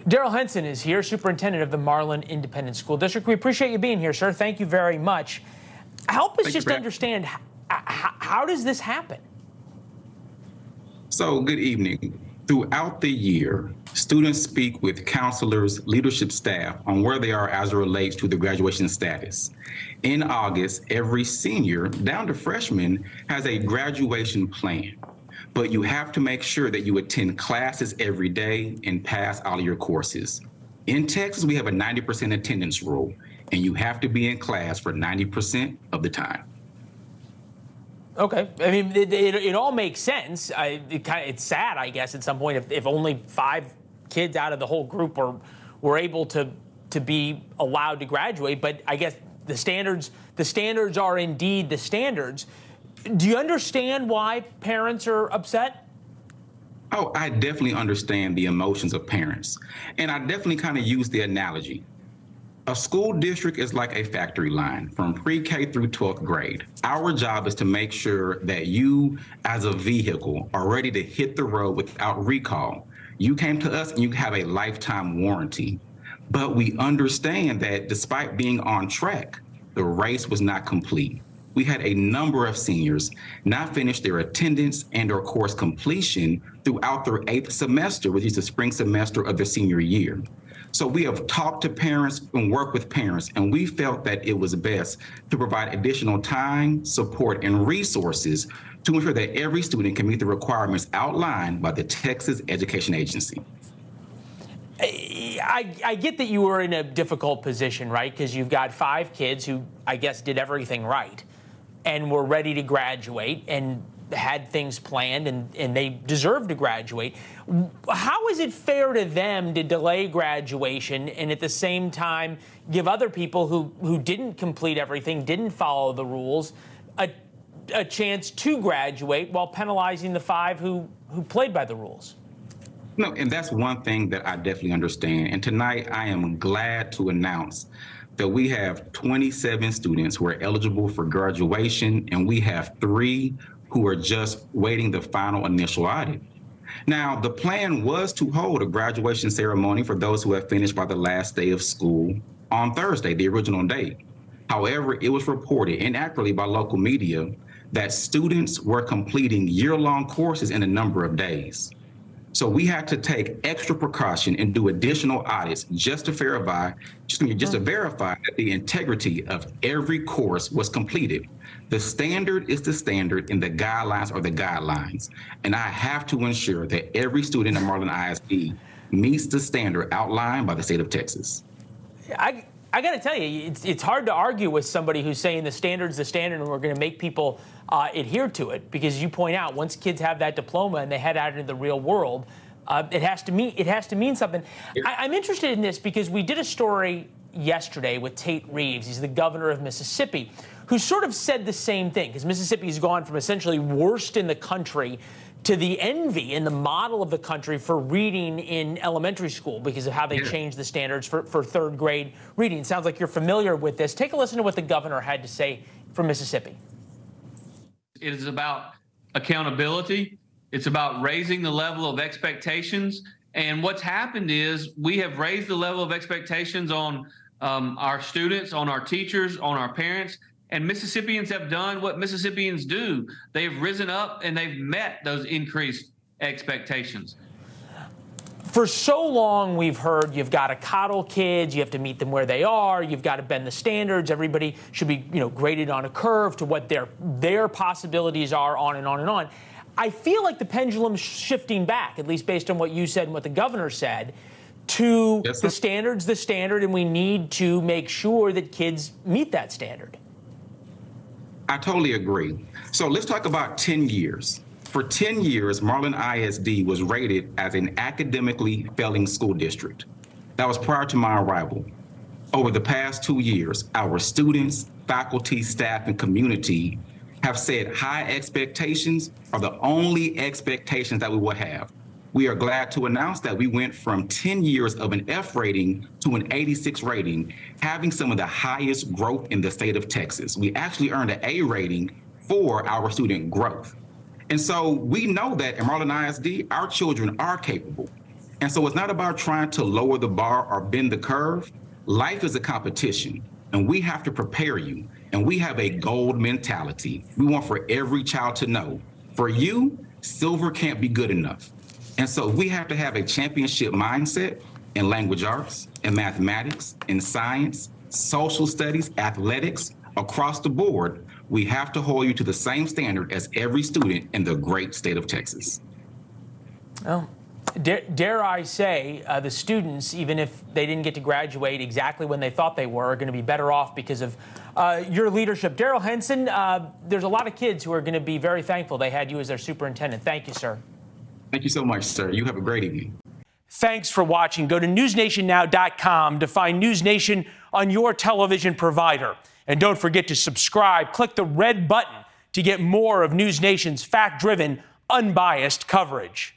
Darryl Henson is here, Superintendent of the Marlin Independent School District. We appreciate you being here, sir. Thank you very much. Help us just understand, how does this happen? So, good evening. Throughout the year, students speak with counselors, leadership staff on where they are as it relates to the graduation status. In August, every senior, down to freshman, has a graduation plan. But you have to make sure that you attend classes every day and pass all of your courses. In Texas, we have a 90% attendance rule, and you have to be in class for 90% of the time. Okay. I mean, it all makes sense. It's sad, I guess, at some point, if only 5 kids out of the whole group were able to be allowed to graduate. But I guess the standards are indeed the standards. Do you understand why parents are upset? Oh, I definitely understand the emotions of parents. And I definitely kind of use the analogy. A school district is like a factory line from pre-K through 12th grade. Our job is to make sure that you, as a vehicle, are ready to hit the road without recall. You came to us and you have a lifetime warranty. But we understand that despite being on track, the race was not complete. We had a number of seniors not finish their attendance and or course completion throughout their 8th semester, which is the spring semester of their senior year. So we have talked to parents and worked with parents, and we felt that it was best to provide additional time, support, and resources to ensure that every student can meet the requirements outlined by the Texas Education Agency. I get that you were in a difficult position, right? Because you've got 5 kids who, I guess, did everything right and were ready to graduate and had things planned, and they deserve to graduate. How is it fair to them to delay graduation and at the same time give other people who didn't complete everything, didn't follow the rules, a chance to graduate while penalizing the 5 who played by the rules? No, and that's one thing that I definitely understand. And tonight I am glad to announce that we have 27 students who are eligible for graduation, and we have 3 who are just waiting the final initial audit. Now, the plan was to hold a graduation ceremony for those who have finished by the last day of school on Thursday, the original date. However, it was reported inaccurately by local media that students were completing year-long courses in a number of days. So we had to take extra precaution and do additional audits just to verify that the integrity of every course was completed. The standard is the standard and the guidelines are the guidelines. And I have to ensure that every student at Marlin ISD meets the standard outlined by the state of Texas. I got to tell you, it's hard to argue with somebody who's saying the standard's the standard and we're going to make people adhere to it, because you point out once kids have that diploma and they head out into the real world, it has to mean something. I'm interested in this because we did a story yesterday with Tate Reeves. He's the governor of Mississippi, who sort of said the same thing, because Mississippi has gone from essentially worst in the country to the envy in the model of the country for reading in elementary school because of how they changed the standards for 3rd grade reading. Sounds like you're familiar with this. Take a listen to what the governor had to say from Mississippi. It is about accountability. It's about raising the level of expectations. And what's happened is we have raised the level of expectations on our students, on our teachers, on our parents. And Mississippians have done what Mississippians do. They've risen up and they've met those increased expectations. For so long, we've heard you've got to coddle kids, you have to meet them where they are, you've got to bend the standards, everybody should be, graded on a curve to what their possibilities are, on and on and on. I feel like the pendulum's shifting back, at least based on what you said and what the governor said, to the standard's the standard, and we need to make sure that kids meet that standard. I totally agree. So let's talk about 10 years. For 10 years, Marlin ISD was rated as an academically failing school district. That was prior to my arrival. Over the past 2 years, our students, faculty, staff, and community have said high expectations are the only expectations that we will have. We are glad to announce that we went from 10 years of an F rating to an 86 rating, having some of the highest growth in the state of Texas. We actually earned an A rating for our student growth. And so we know that in Marlin ISD, our children are capable. And so it's not about trying to lower the bar or bend the curve. Life is a competition, and we have to prepare you. And we have a gold mentality. We want for every child to know, for you, silver can't be good enough. And so we have to have a championship mindset in language arts, in mathematics, in science, social studies, athletics, across the board. We have to hold you to the same standard as every student in the great state of Texas. Oh. Dare I say, the students, even if they didn't get to graduate exactly when they thought they were, are going to be better off because of your leadership. Darryl Henson, there's a lot of kids who are going to be very thankful they had you as their superintendent. Thank you, sir. Thank you so much, sir. You have a great evening. Thanks for watching. Go to newsnationnow.com to find NewsNation on your television provider. And don't forget to subscribe. Click the red button to get more of NewsNation's fact-driven, unbiased coverage.